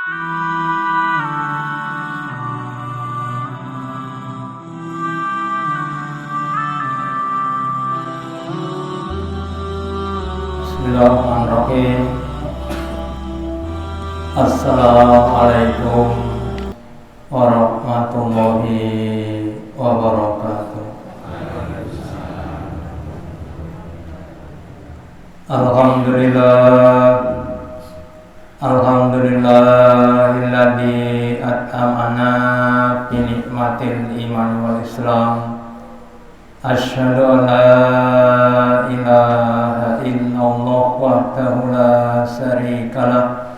Bismillahirrahmanirrahim. Assalamualaikum warahmatullahi wabarakatuh. Alhamdulillahilladzi at'amana bi nikmatil iman wal islam. Asyhadu an la ilaha illallah wahdahu la syarikalah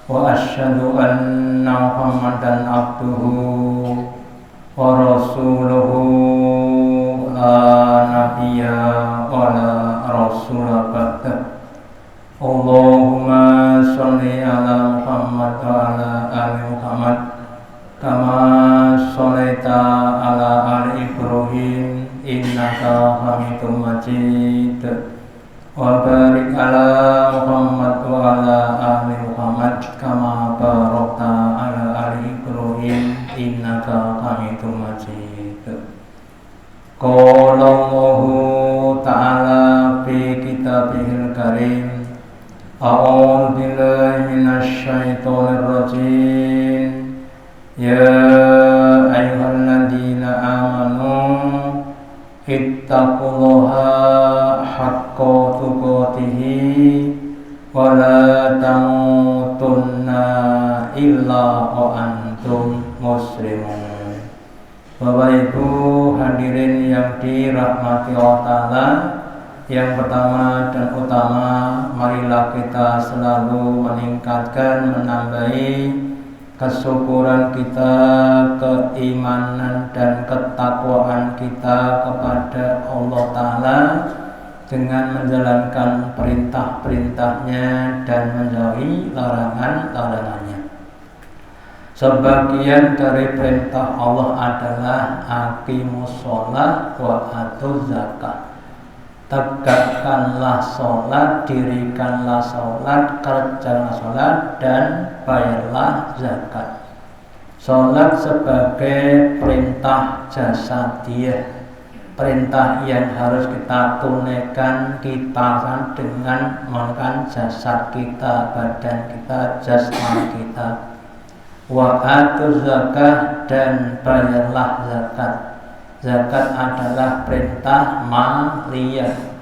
wa asyhadu anna Muhammadan abduhu wa rasuluhu la nabiyya wa la rasula ba'da. Allahumma sholli ala Muhammad wa ala ali Muhammad kama sholaita ala ali Ibrahim innaka Hamidum Majid wa barik ala Muhammad wa ala ali Muhammad kama barakta ala ali Ibrahim innaka Hamidum Majid. Qala Allahu ta'ala fi kitabihil karim, a'udzu billahi minasy syaithanir rajim. Ya ayyuhalladzina amanu ittaqullaha haqqa tuqatih wa la tamutunna illa wa antum muslimun. Bapak Ibu hadirin yang dirahmati Allah Ta'ala, yang pertama dan utama, marilah kita selalu meningkatkan, menambahi kesyukuran kita, keimanan dan ketakwaan kita kepada Allah Ta'ala dengan menjalankan perintah-perintahnya dan menjauhi larangan-larangannya. Sebagian dari perintah Allah adalah aqimus sholat wa atuz zakat. Tegakkanlah sholat, dirikanlah sholat, kerjakanlah sholat, dan bayarlah zakat. Sholat sebagai perintah jasadiyah, perintah yang harus kita tunaikan, kita dengan menggunakan jasad kita, badan kita, jasmani kita. Wa atuz zakat, dan bayarlah zakat. Zakat adalah perintah maliyah,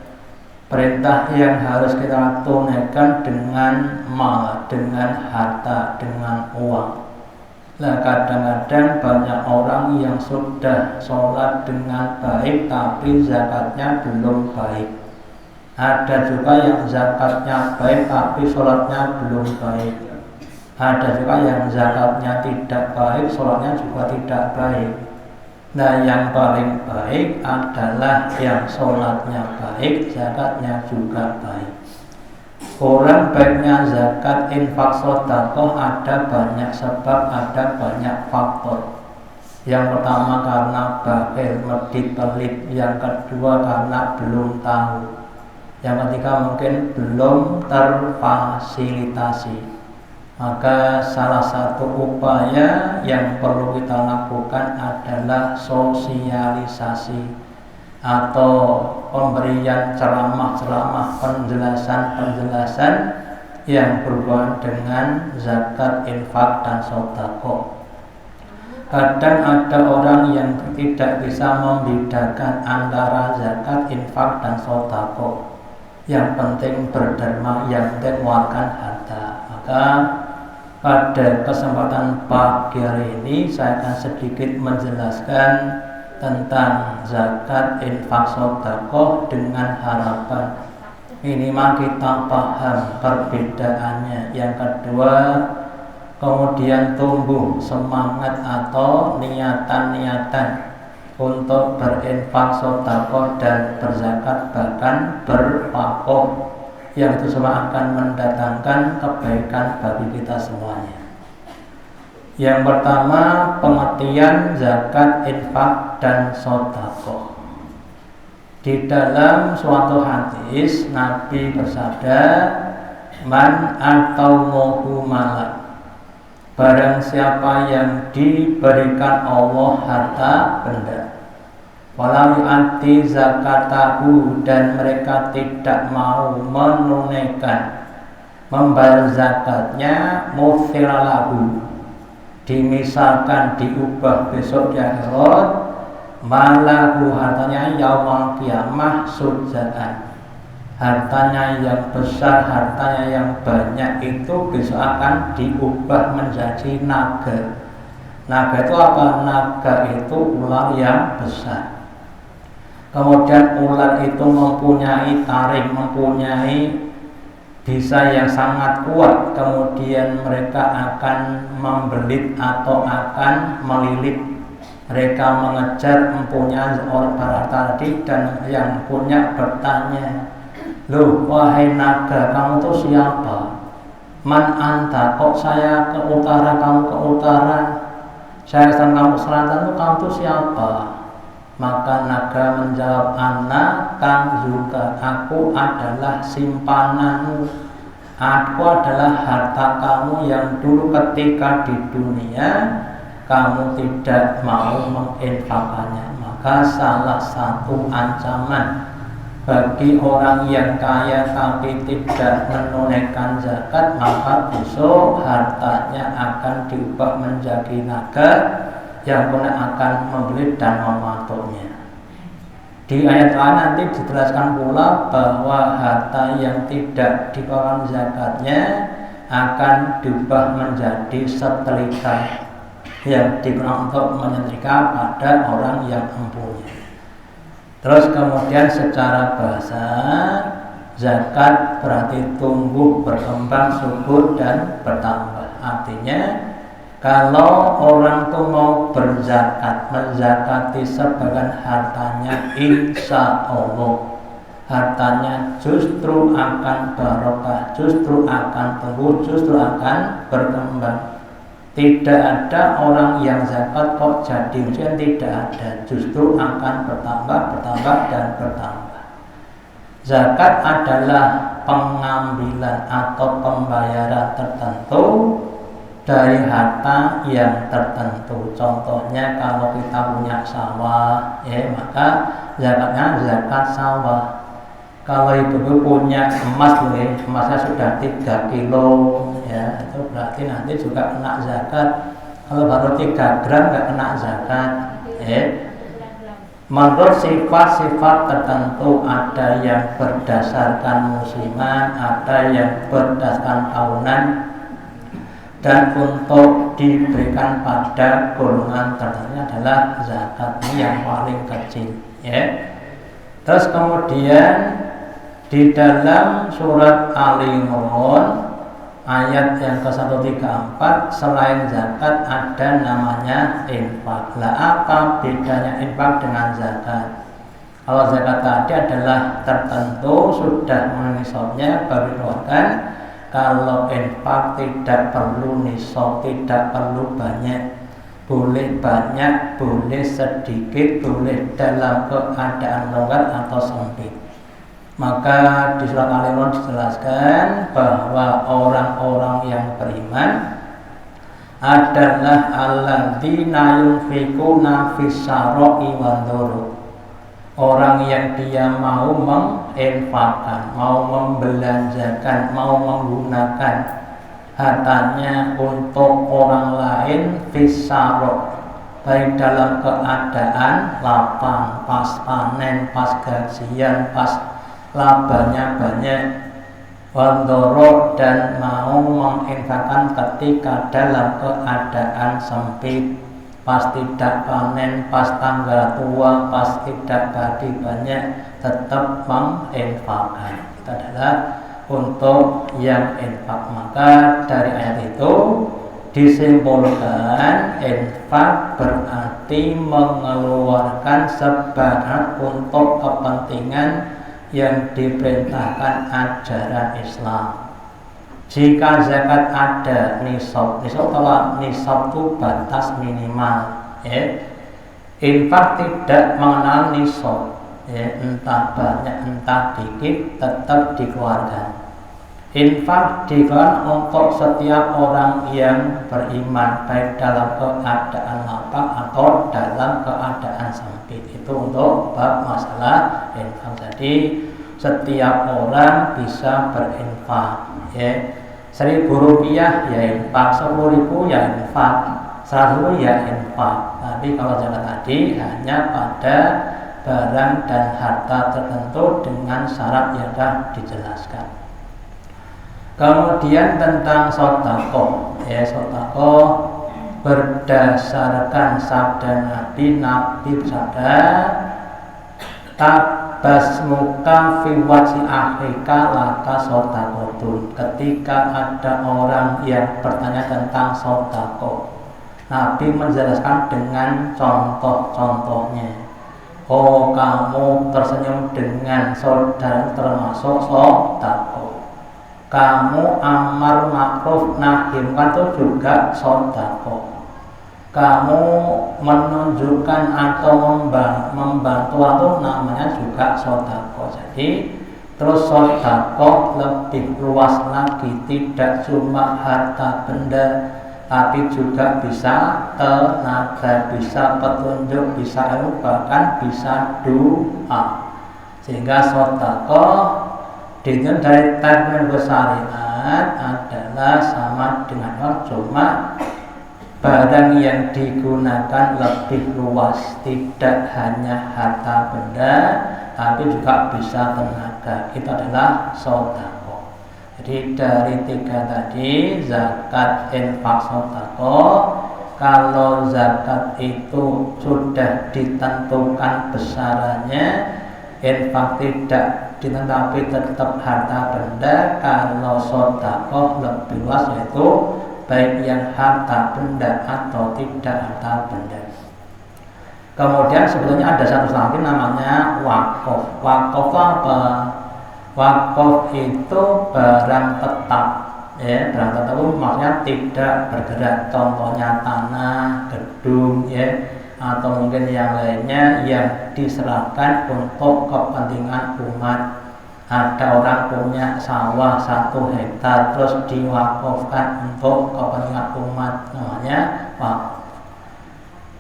perintah yang harus kita tunaikan dengan mal, dengan harta, dengan uang. Nah, kadang-kadang banyak orang yang sudah sholat dengan baik tapi zakatnya belum baik. Ada juga yang zakatnya baik tapi sholatnya belum baik. Ada juga yang zakatnya tidak baik, sholatnya juga tidak baik. Nah, yang paling baik adalah yang sholatnya baik, zakatnya juga baik. Orang baiknya zakat, infak, sedekah ada banyak sebab, ada banyak faktor. Yang pertama karena bakhil, medit, pelit. Yang kedua karena belum tahu. Yang ketiga mungkin belum terfasilitasi. Maka salah satu upaya yang perlu kita lakukan adalah sosialisasi atau pemberian ceramah-ceramah, penjelasan-penjelasan yang berhubungan dengan zakat, infak, dan sedekah. Kadang ada orang yang tidak bisa membedakan antara zakat, infak, dan sedekah. Yang penting berderma, yang penting mengeluarkan harta. Maka pada kesempatan pagi hari ini saya akan sedikit menjelaskan tentang zakat, infak, sedekah dengan harapan minimal kita paham perbedaannya. Yang kedua, kemudian tumbuh semangat atau niatan-niatan untuk berinfak, sedekah, dan berzakat, bahkan berpakoh, yang itu semua akan mendatangkan kebaikan bagi kita semuanya. Yang pertama, pengertian zakat, infak, dan sedekah. Di dalam suatu hadis Nabi bersabda, man atauhu malak Barang siapa yang diberikan Allah harta benda, walau yu'addi zakatahu, dan mereka tidak mau menunaikan membayar zakatnya, mufiralahu, dimisalkan diubah besok di akhirat, malahu, hartanya yaumal qiyamah sujaan, hartanya yang besar, hartanya yang banyak itu besok akan diubah menjadi naga. Naga itu apa? Naga itu ular yang besar. Kemudian ular itu mempunyai taring, mempunyai bisa yang sangat kuat. Kemudian mereka akan membelit atau akan melilit. Mereka mengejar mempunyai orang tadi, dan yang punya bertanya, "Loh, wahai naga, kamu tuh siapa? Man anta, kok saya ke utara, kamu ke utara, saya ke kamu selatan, kamu tuh siapa?" Maka naga menjawab, "Ana kang juga, aku adalah simpananmu, aku adalah harta kamu yang dulu ketika di dunia kamu tidak mau menginfakannya." Maka salah satu ancaman bagi orang yang kaya tapi tidak menunaikan zakat, maka besok hartanya akan diubah menjadi naga yang kemudian akan membelit dan mematuknya. Di ayat lain nanti dijelaskan pula bahwa harta yang tidak dikeluarkan zakatnya akan diubah menjadi setrika yang digunakan untuk menyetrika pada orang yang mempunyai. Terus kemudian secara bahasa, zakat berarti tumbuh, berkembang, subur dan bertambah. Artinya kalau orang itu mau berzakat, menzakati sebagian hartanya, insya Allah hartanya justru akan barokah, justru akan tumbuh, justru akan berkembang. Tidak ada orang yang zakat kok jadi miskin, tidak ada, justru akan bertambah, bertambah dan bertambah. Zakat adalah pengambilan atau pembayaran tertentu dari harta yang tertentu. Contohnya kalau kita punya sawah, maka zakatnya zakat sawah. Kalau ibu punya emas, emasnya sudah 3 kilo, itu berarti nanti juga kena zakat. Kalau baru 3 gram nggak kena zakat. Menurut sifat-sifat tertentu, ada yang berdasarkan musiman, ada yang berdasarkan tahunan, dan untuk diberikan pada golongan tertentu adalah zakat yang paling kecil. Terus kemudian di dalam surat Ali Imran ayat yang ke-134, selain zakat ada namanya infak. Lah apa bedanya infak dengan zakat? Kalau zakat tadi adalah tertentu, sudah memenuhi nisabnya baru dikeluarkan. Kalau infak tidak perlu nisab, tidak perlu banyak, boleh banyak, boleh sedikit, boleh dalam keadaan longgar atau sempit. Maka di surat Al-Imran dijelaskan bahwa orang-orang yang beriman adalah alladzina yunfiquna fis-sarra'i wadh-dharra, orang yang dia mau menginfakkan, mau membelanjakan, mau menggunakan hartanya untuk orang lain, fis-sarra', baik dalam keadaan lapang, pas panen, pas gajian, pas labanya banyak, wadh-dharra, dan mau menginfakkan ketika dalam keadaan sempit, pas tidak panen, pas tanggal tua, pas tidak bagi banyak, tetap menginfakkan. Itu adalah untuk yang infak. Maka dari ayat itu disimpulkan infak berarti mengeluarkan sebagian untuk kepentingan yang diperintahkan ajaran Islam. Jika zakat ada nisab, kalau nisab itu batas minimal, infak tidak mengenal nisab, entah banyak entah dikit tetap dikeluarkan. Infak dikeluarkan untuk setiap orang yang beriman, baik dalam keadaan lapang atau dalam keadaan sempit. Itu untuk bab masalah infak. Jadi setiap orang bisa berinfak, ya. 1.000 rupiah ya infak, 10.000 ya infak, 100.000 ya infak. Tapi kalau zakat tadi hanya pada barang dan harta tertentu dengan syarat yang sudah dijelaskan. Kemudian tentang sedekah, ya sedekah berdasarkan sabda Nabi bersabda, tabasmuka fi wajhi akhika laka sedekatun. Ketika ada orang yang bertanya tentang sedekah, Nabi menjelaskan dengan contoh-contohnya. Oh, kamu tersenyum dengan saudara termasuk sedekah. Kamu amar ma'ruf nahi munkar itu juga sedekah. Kamu menunjukkan atau membantu itu namanya juga sedekah. Jadi terus sedekah lebih luas lagi, tidak cuma harta benda, tapi juga bisa tenaga, bisa petunjuk, bisa ilmu, bahkan bisa doa. Sehingga sedekah dengan dari termin syariat adalah sama dengan cuma barang yang digunakan lebih luas, tidak hanya harta benda tapi juga bisa tenaga. Itu adalah sedekah. Jadi dari 3 tadi, zakat, infak, sedekah. Kalau zakat itu sudah ditentukan besarannya, infak tidak tetapi tetap harta benda. Kalau sedekah lebih luas, yaitu baik yang harta benda atau tidak harta benda. Kemudian sebetulnya ada satu lagi namanya wakaf. Wakaf apa? Wakaf itu barang tetap, ya. Barang tetap itu maksudnya tidak bergerak. Contohnya tanah, gedung, ya, atau mungkin yang lainnya yang diserahkan untuk kepentingan umat. Ada orang punya sawah 1 hektar terus diwakafkan untuk kepentingan umat, namanya wakaf.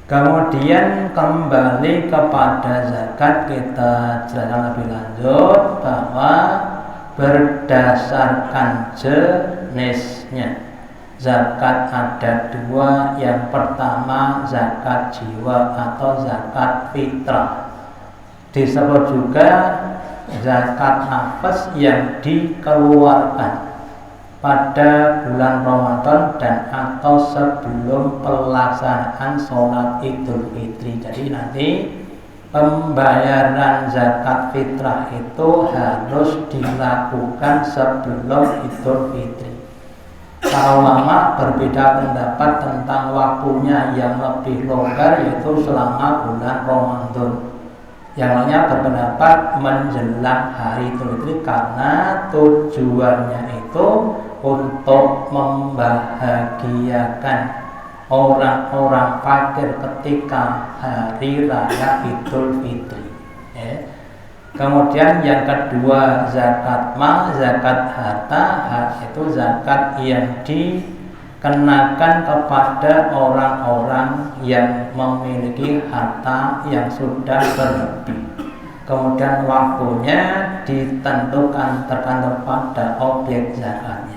Kemudian kembali kepada zakat, kita jelaskan lebih lanjut bahwa berdasarkan jenisnya zakat ada 2. Yang pertama zakat jiwa atau zakat fitrah, disebut juga zakat nafas yang dikeluarkan pada bulan Ramadan dan atau sebelum pelaksanaan sholat Idul Fitri. Jadi nanti pembayaran zakat fitrah itu harus dilakukan sebelum Idul Fitri. Para ulama berbeda pendapat tentang waktunya, yang lebih longgar yaitu selama bulan Ramadan. Yang lainnya berpendapat menjelang hari Idul Fitri karena tujuannya itu untuk membahagiakan orang-orang fakir ketika hari raya Idul Fitri, ya. Kemudian yang kedua zakat mal, zakat harta. Itu zakat yang dikenakan kepada orang-orang yang memiliki harta yang sudah berlebih. Kemudian waktunya ditentukan tergantung pada objek zakatnya.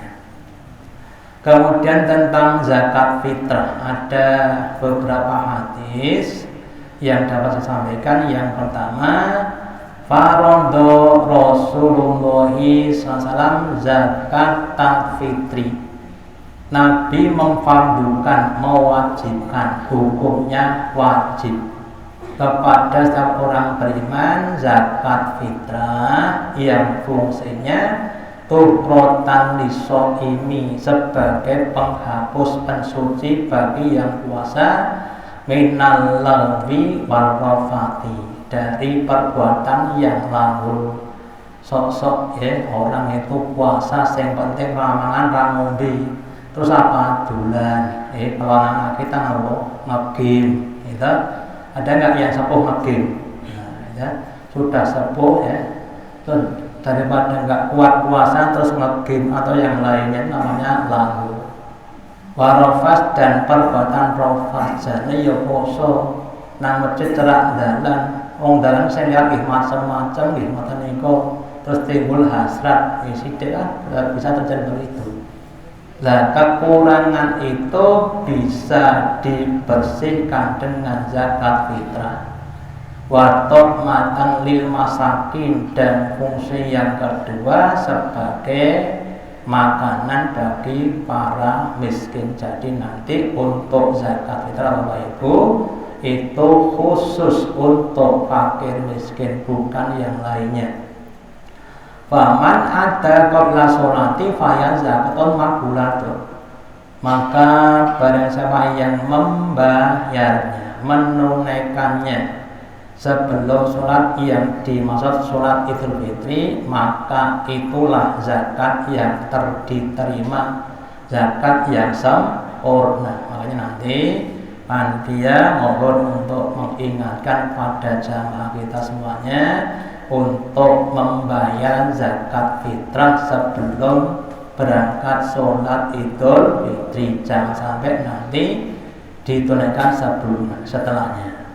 Kemudian tentang zakat fitrah ada beberapa hadis yang dapat saya sampaikan. Yang pertama, faradha Rasulullah SAW zakat fitri. Nabi memfardukan, mewajibkan, hukumnya wajib kepada setiap orang beriman zakat fitrah yang fungsinya tuqrotan lisoimi, sebagai penghapus pensuci bagi yang puasa, minal lagwi wal rafati, dari perbuatan yang lalu. Sok-sok ya orang itu puasa yang penting ramangan ramombe, terus apa dulan, kalau anak kita ngegame gitu. Ada nggak yang sepuh ngegame? Nah, ya, sudah sepuh ya, daripada nggak kuat puasa terus nge-game atau yang lainnya, namanya lahu. Warofas dan perbuatan rofas, jadi ya poso nang masjid cerak dalan, wong dalan sing lihat macam-macam nggih ngoten niku, terus timbul hasrat, sithik kan bisa terjadi begitu. Nah, kekurangan itu bisa dibersihkan dengan zakat fitrah. Watok matang lil masakin, dan fungsi yang kedua sebagai makanan bagi para miskin. Jadi nanti untuk zakat fitrah Bapak Ibu itu khusus untuk fakir miskin, bukan yang lainnya. Faman ada qabla sholati faya zakatun makbulatun, maka barang siapa yang membayarnya, menunaikannya sebelum sholat, yang dimaksud sholat Idul Fitri, maka itulah zakat yang diterima, zakat yang sempurna. Makanya nanti panitia mohon untuk mengingatkan pada jamaah kita semuanya untuk membayar zakat fitrah sebelum berangkat sholat Idul Fitri. Jangan sampai nanti ditunaikan setelahnya.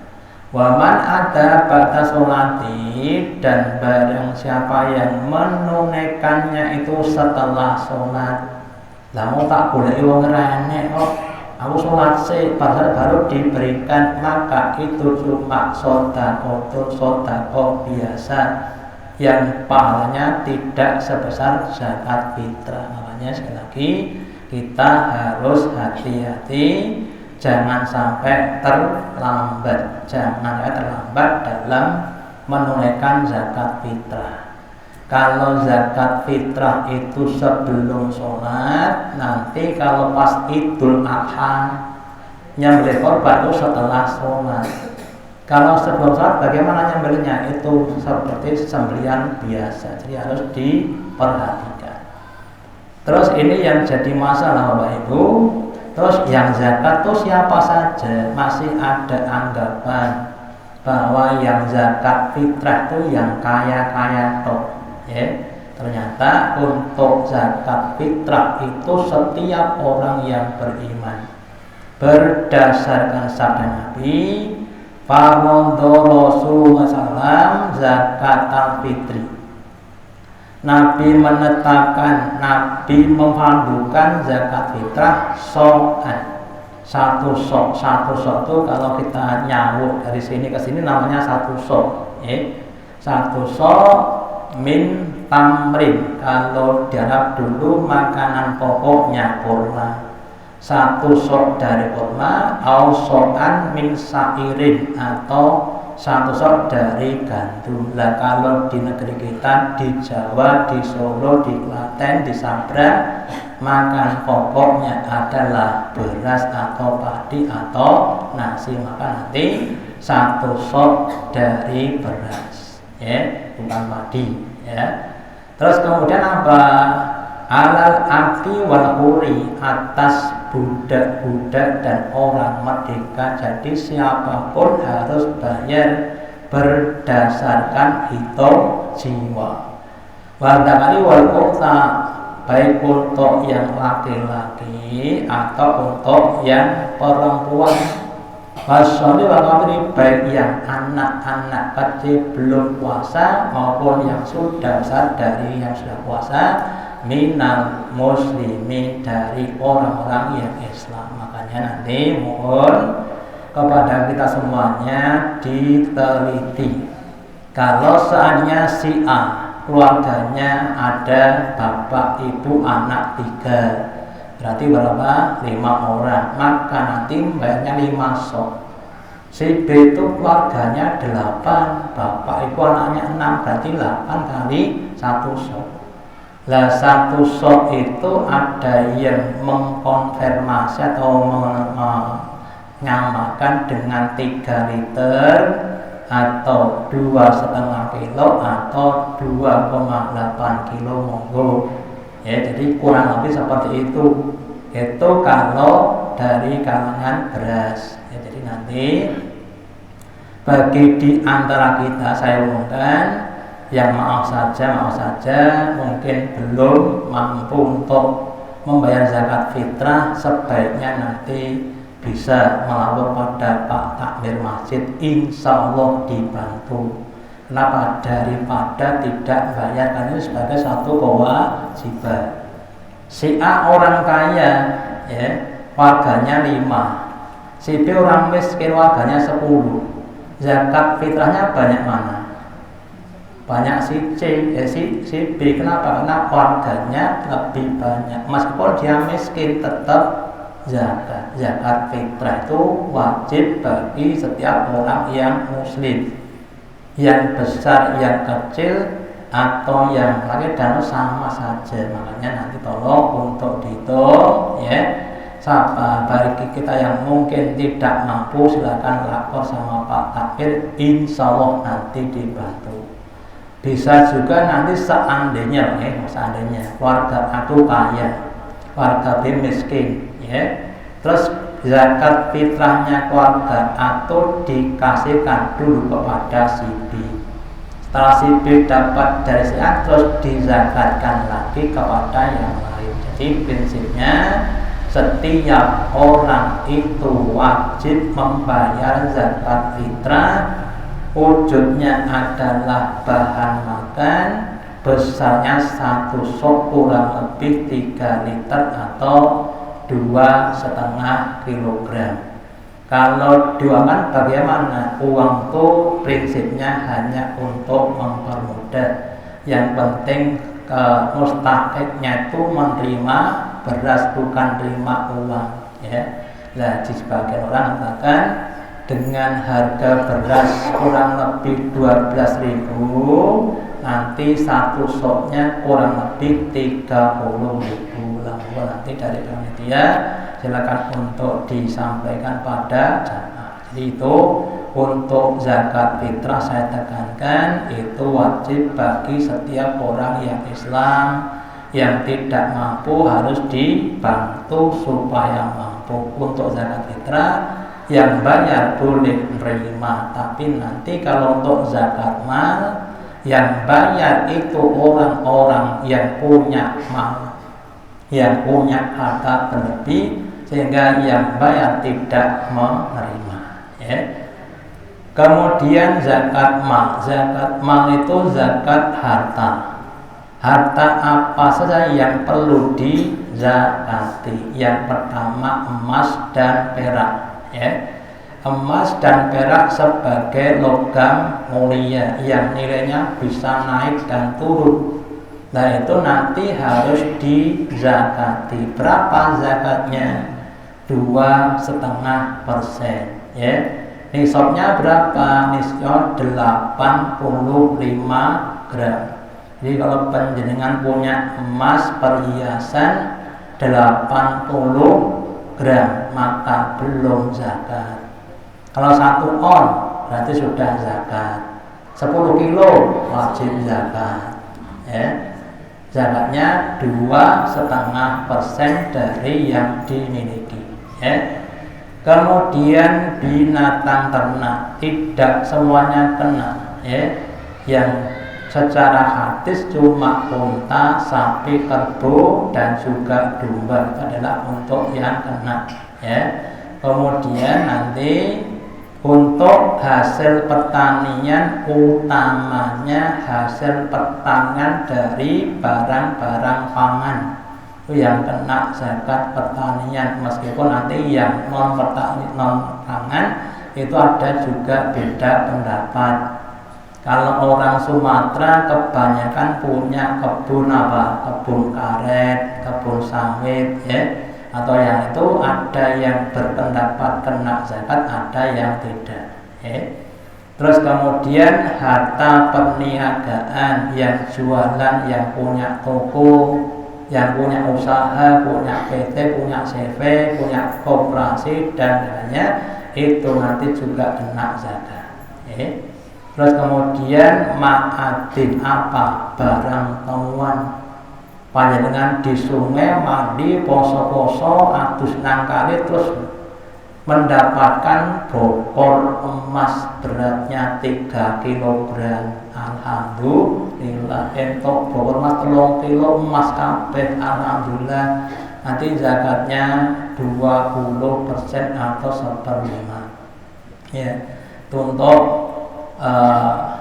Waman ada ba'da sholati, dan barang siapa yang menunaikannya itu setelah sholat. Lah mau tak boleh wong rene kok, aku sholat sih baru diberikan, maka itu cuma sedekah biasa yang pahalanya tidak sebesar zakat fitrah. Makanya sekali lagi kita harus hati-hati, jangan sampai terlambat, dalam menunaikan zakat fitrah. Kalau zakat fitrah itu sebelum sholat, nanti kalau pas Idul Adha nyembelih korban itu setelah sholat. Kalau sebelum sholat bagaimana nyembelihnya? Itu seperti sembelihan biasa, jadi harus diperhatikan. Terus ini yang jadi masalah Bapak Ibu. Terus yang zakat itu siapa saja? Masih ada anggapan bahwa yang zakat fitrah itu yang kaya-kaya toh. Ternyata untuk zakat fitrah itu setiap orang yang beriman, berdasarkan sabda Nabi, faradha Rasulullah SAW zakat al-fitri. Nabi menetapkan, Nabi memfardukan zakat fitrah so'an. Satu sok itu kalau kita nyawuk dari sini ke sini namanya satu sok. Satu sok min tamrin, kalau di Arab dulu makanan pokoknya kurma. Satu sok dari kurma, au so'an min sa'irin, atau satu sok dari gandum. Lah kalau di negeri kita, di Jawa, di Solo, di Klaten, di Sabra, makan pokoknya adalah beras atau padi atau nasi, maka nanti satu sok dari beras, bukan padi, Terus kemudian apa? Alal abdi wal huri, atas budak-budak dan orang merdeka. Jadi siapapun harus bayar berdasarkan hitung jiwa. Wadakali wal unta, baik untuk yang laki-laki atau untuk yang perempuan. Wasoli wakabri, baik yang anak-anak kecil belum puasa maupun yang sudah besar dari yang sudah puasa, minal muslimin, dari orang-orang yang Islam. Makanya nanti mohon kepada kita semuanya diteliti. Kalau seandainya si A keluarganya ada bapak, ibu, anak 3, berarti berapa? 5 orang, maka nanti bayarnya 5 sok. Si B itu keluarganya 8, bapak ibu anaknya 6, berarti 8 kali 1 sok. Lah 1 sok itu ada yang mengkonfirmasi atau menyamakan dengan 3 liter atau 2,5 kilo atau 2,8 kilo monggo. Jadi kurang lebih seperti itu. Itu kalau dari kalangan beras. Jadi nanti bagi di antara kita saya umumkan yang maaf saja mungkin belum mampu untuk membayar zakat fitrah, sebaiknya nanti bisa melapor pada Pak Takmir Masjid, insya Allah dibantu. Kenapa? Daripada tidak bayar, karena itu sebagai satu kewajiban. Si A orang kaya, ya, warganya 5, si B orang miskin, warganya 10. Zakat fitrahnya banyak mana? Banyak si C, si B. Kenapa? Karena warganya lebih banyak. Meskipun dia miskin, tetap zakat fitrah itu wajib bagi setiap orang yang muslim, yang besar, yang kecil, atau yang laki dan sama saja. Makanya nanti tolong untuk dihitung, ya. Bagi kita yang mungkin tidak mampu, silakan lapor sama Pak Takmir, insya Allah nanti dibantu. Bisa juga nanti seandainya keluarga aku kaya, keluarga B miskin, ya, terus zakat fitrahnya keluarga atau dikasihkan dulu kepada si B. Setelah si B dapat dari si A, terus dizakatkan lagi kepada yang lain. Jadi prinsipnya setiap orang itu wajib membayar zakat fitrah. Wujudnya adalah bahan makan, besarnya 1 sok kurang lebih 3 liter atau 2,5 kilogram. Kalau diuangkan bagaimana? Uang itu prinsipnya hanya untuk mempermudah. Yang penting mustahiknya itu menerima beras, bukan terima uang, ya. Nah, sebagian orang mengatakan dengan harga beras kurang lebih 12.000, nanti 1 soknya kurang lebih 30.000. Lalu nanti dari panitia silakan untuk disampaikan pada jamaah. Jadi itu untuk zakat fitrah saya tekankan itu wajib bagi setiap orang yang Islam. Yang tidak mampu harus dibantu supaya mampu. Untuk zakat fitrah yang bayar boleh menerima, tapi nanti kalau untuk zakat mal yang bayar itu orang-orang yang punya mal, yang punya harta berlebih, sehingga yang bayar tidak menerima, ya. Kemudian zakat mal itu zakat harta. Harta apa saja yang perlu dizakati? Yang pertama emas dan perak, ya. Emas dan perak sebagai logam mulia yang nilainya bisa naik dan turun. Nah, itu nanti harus dizakati. Berapa zakatnya? 2,5%, ya. Nisabnya berapa? Nisabnya 85 gram. Jadi kalau panjenengan punya emas perhiasan 80 gram, maka belum zakat. Kalau 1 on berarti sudah zakat. 10 kilo wajib zakat, ya. Zakatnya 2,5% dari yang dimiliki, ya. Kemudian binatang ternak tidak semuanya kena, ya. Yang secara hadis cuma unta, sapi, kerbau, dan juga domba itu adalah untuk yang kena, ya. Kemudian nanti untuk hasil pertanian, utamanya hasil pertanian dari barang-barang pangan, itu yang kena zakat pertanian. Meskipun nanti yang non pangan itu ada juga beda pendapat. Kalau orang Sumatera kebanyakan punya kebun kebun karet, kebun sawit, ya. Atau yang itu ada yang berpendapat kena zakat, ada yang tidak, ya. Terus kemudian harta perniagaan, yang jualan, yang punya toko, yang punya usaha, punya PT, punya CV, punya koperasi dan lainnya, itu nanti juga kena zakat, ya. Terus kemudian ma'adin apa? Barang temuan. Panjenengan di sungai mandi poso-poso adus nang kali terus mendapatkan bokor emas beratnya 3 kilogram. Alhamdulillah, entuk bokor emas 3 kilo emas kabeh, alhamdulillah. Nanti zakatnya 20% atau 1/5. Ya, itu untuk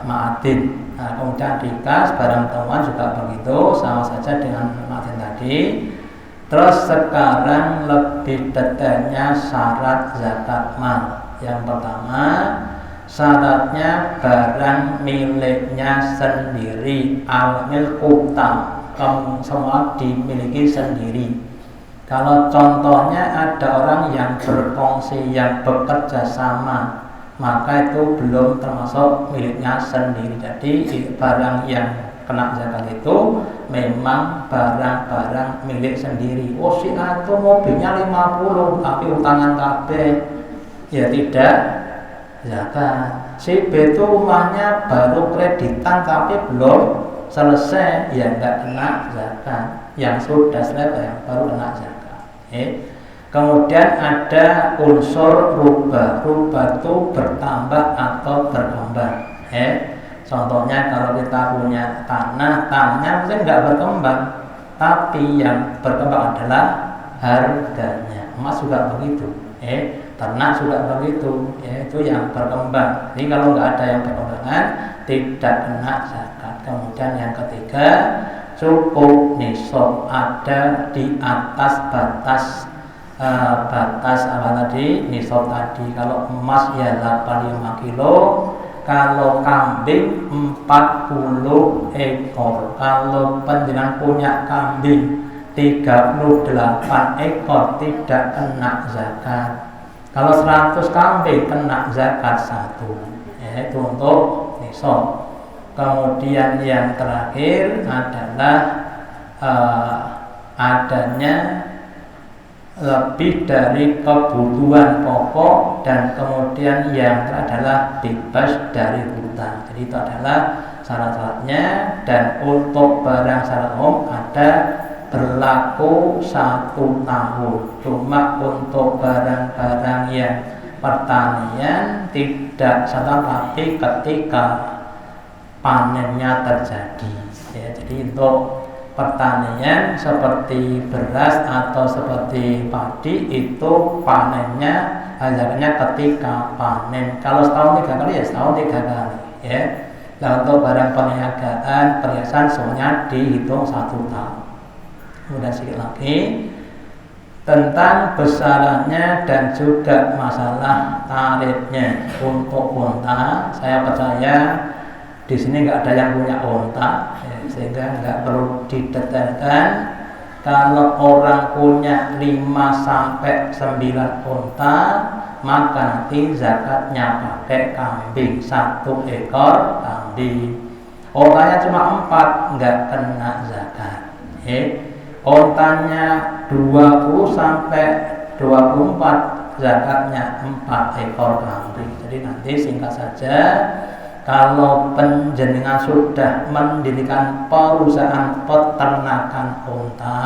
ma'adin. Nah, kemudian dikas barang temuan juga begitu, sama saja dengan ma'adin tadi. Terus sekarang lebih detailnya syarat zakat mal. Yang pertama, syaratnya barang miliknya sendiri, al-milku tam, semua dimiliki sendiri. Kalau contohnya ada orang yang berkongsi, yang bekerja sama, maka itu belum termasuk miliknya sendiri. Jadi barang yang kena zakat itu memang barang-barang milik sendiri. Oh, si A itu mobilnya 50 tapi utangan kabeh, ya tidak zakat. Si B itu rumahnya baru kreditan tapi belum selesai, ya enggak kena zakat. Yang sudah selesai yang baru kena zakat. Kemudian ada unsur rubah. Rubah itu bertambah atau berkembang. Contohnya kalau kita punya tanahnya mungkin nggak berkembang, tapi yang berkembang adalah harganya. Emas juga begitu, ternak juga begitu, itu yang berkembang. Jadi kalau nggak ada yang berkembangan tidak kena zakat. Kemudian yang ketiga, cukup nisab, ada di atas batas apa tadi, nisab tadi. Kalau emas ya 85 kilo, kalau kambing 40 ekor. Kalau panjenengan punya kambing 38 ekor tidak kena zakat. Kalau 100 kambing kena zakat 1. Itu untuk nisab. Kemudian yang terakhir adalah adanya lebih dari kebutuhan pokok, dan kemudian yang adalah bebas dari hutang. Jadi itu adalah syarat-syaratnya. Dan untuk barang syarat umum ada berlaku 1 tahun. Cuma untuk barang-barang yang pertanian tidak 1 tahun, tapi ketika panennya terjadi. Jadi untuk pertanian seperti beras atau seperti padi itu panennya zakatnya ketika panen. Kalau setahun 3 kali ya setahun 3 kali. Nah, untuk barang perniagaan, perhiasan semuanya dihitung 1 tahun. Kemudian sedikit lagi tentang besarannya dan juga masalah tarifnya untuk unta. Saya percaya di sini nggak ada yang punya unta, sehingga nggak perlu didetailkan. Kalau orang punya 5-9 unta, maka nanti zakatnya pakai kambing 1 ekor kambing. Untanya cuma 4, nggak kena zakat. Untanya 20-24, zakatnya 4 ekor kambing. Jadi nanti singkat saja, kalau penjenengan sudah mendirikan perusahaan peternakan unta,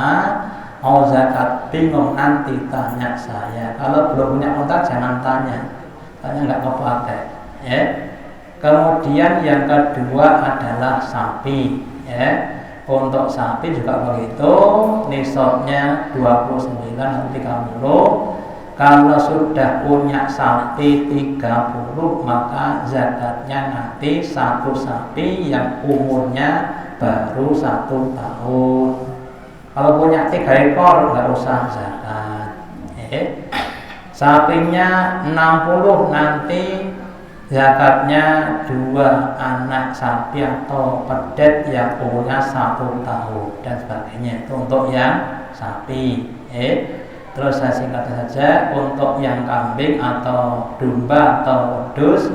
mau zakat bingung, nanti tanya saya. Kalau belum punya unta jangan tanya nggak kepakai. Kemudian yang kedua adalah sapi. Untuk sapi juga begitu, nisabnya 29 atau 30. Kalau sudah punya sapi 30, maka zakatnya nanti 1 sapi yang umurnya baru 1 tahun. Kalau punya 3 ekor nggak usah zakat. Sapinya 60, nanti zakatnya 2 anak sapi atau pedet yang umurnya 1 tahun dan sebagainya. Itu untuk yang sapi. Terus saya singkat saja, untuk yang kambing atau domba atau wedhus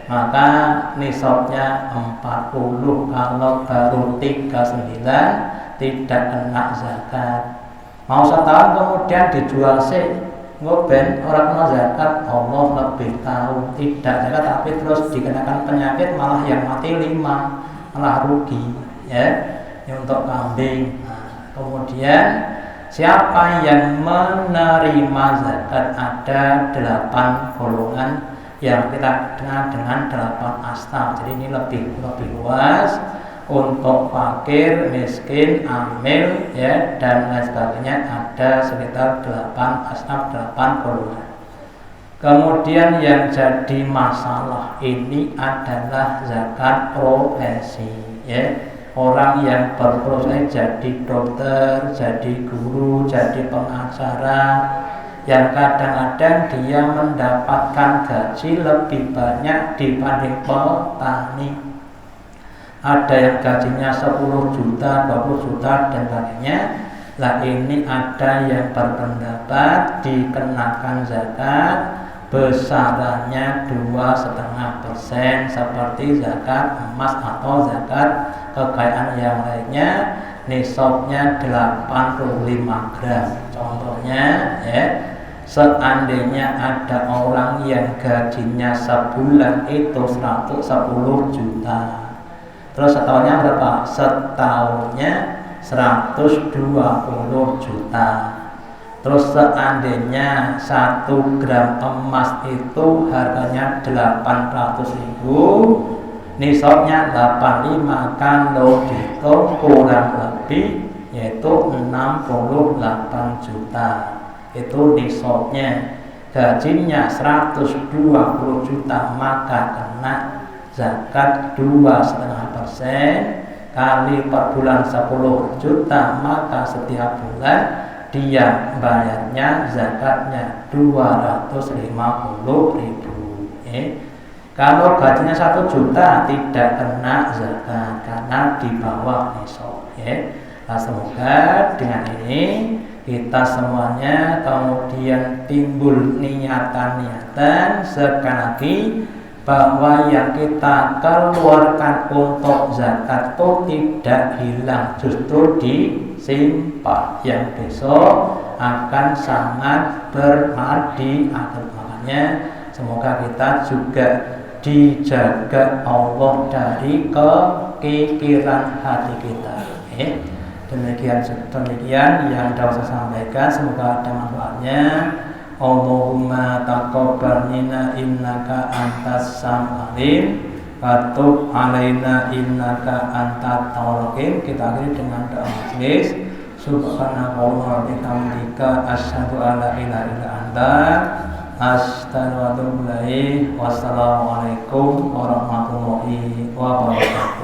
maka nisabnya 40. Kalau baru 39 tidak kena zakat. Mau setahun kemudian dijual sih, ben orang kena zakat, Allah lebih tahu. Tidak zakat tapi terus dikenakan penyakit, malah yang mati 5, malah rugi. Ini untuk kambing. Kemudian Siapa yang menerima zakat, ada 8 golongan yang kita kenal dengan 8 asnaf. Jadi ini lebih luas untuk fakir, miskin, amil, ya, dan lain sebagainya. Ada sekitar 8 asnaf, 8 golongan. Kemudian yang jadi masalah ini adalah zakat profesi, ya. Orang yang berprofesi jadi dokter, jadi guru, jadi pengacara, yang kadang-kadang dia mendapatkan gaji lebih banyak dibanding petani. Ada yang gajinya 10 juta, 20 juta, dan sebagainya. Lah ini ada yang berpendapat dikenakan zakat besarannya 2,5% seperti zakat emas atau zakat kekayaan yang lainnya. Nisabnya 85 gram. Contohnya, ya, seandainya ada orang yang gajinya sebulan itu 110 juta, terus setahunnya berapa? Setahunnya 120 juta. Terus seandainya 1 gram emas itu harganya 800.000, nisabnya 85, kalau dihitung kurang lebih yaitu 68 juta. Itu nisabnya. Gajinya 120 juta, maka kena zakat 2,5%, kali per bulan 10 juta, maka setiap bulan dia bayarnya zakatnya 250.000. Kalau gajinya 1 juta tidak kena zakat karena di bawah nisab. Nah, semoga dengan ini kita semuanya kemudian timbul niatan-niatan sekali lagi bahwa yang kita keluarkan untuk zakat itu tidak hilang, justru disimpan, yang besok akan sangat bermanfaat di akhirat. Makanya semoga kita juga dijaga Allah dari kekikiran hati kita. Demikian yang dapat saya sampaikan, semoga ada manfaatnya. Allahumma taqabbal minna innaka antas sami'ul wa tub alaina innaka antat tawwabur rahim. Kita akhiri dengan doa majelis. Subhanakallahumma wa bihamdika asyhadu an la ilaha illa anta astaghfiruka wa atubu ilaik. Wassalamualaikum warahmatullahi wabarakatuh.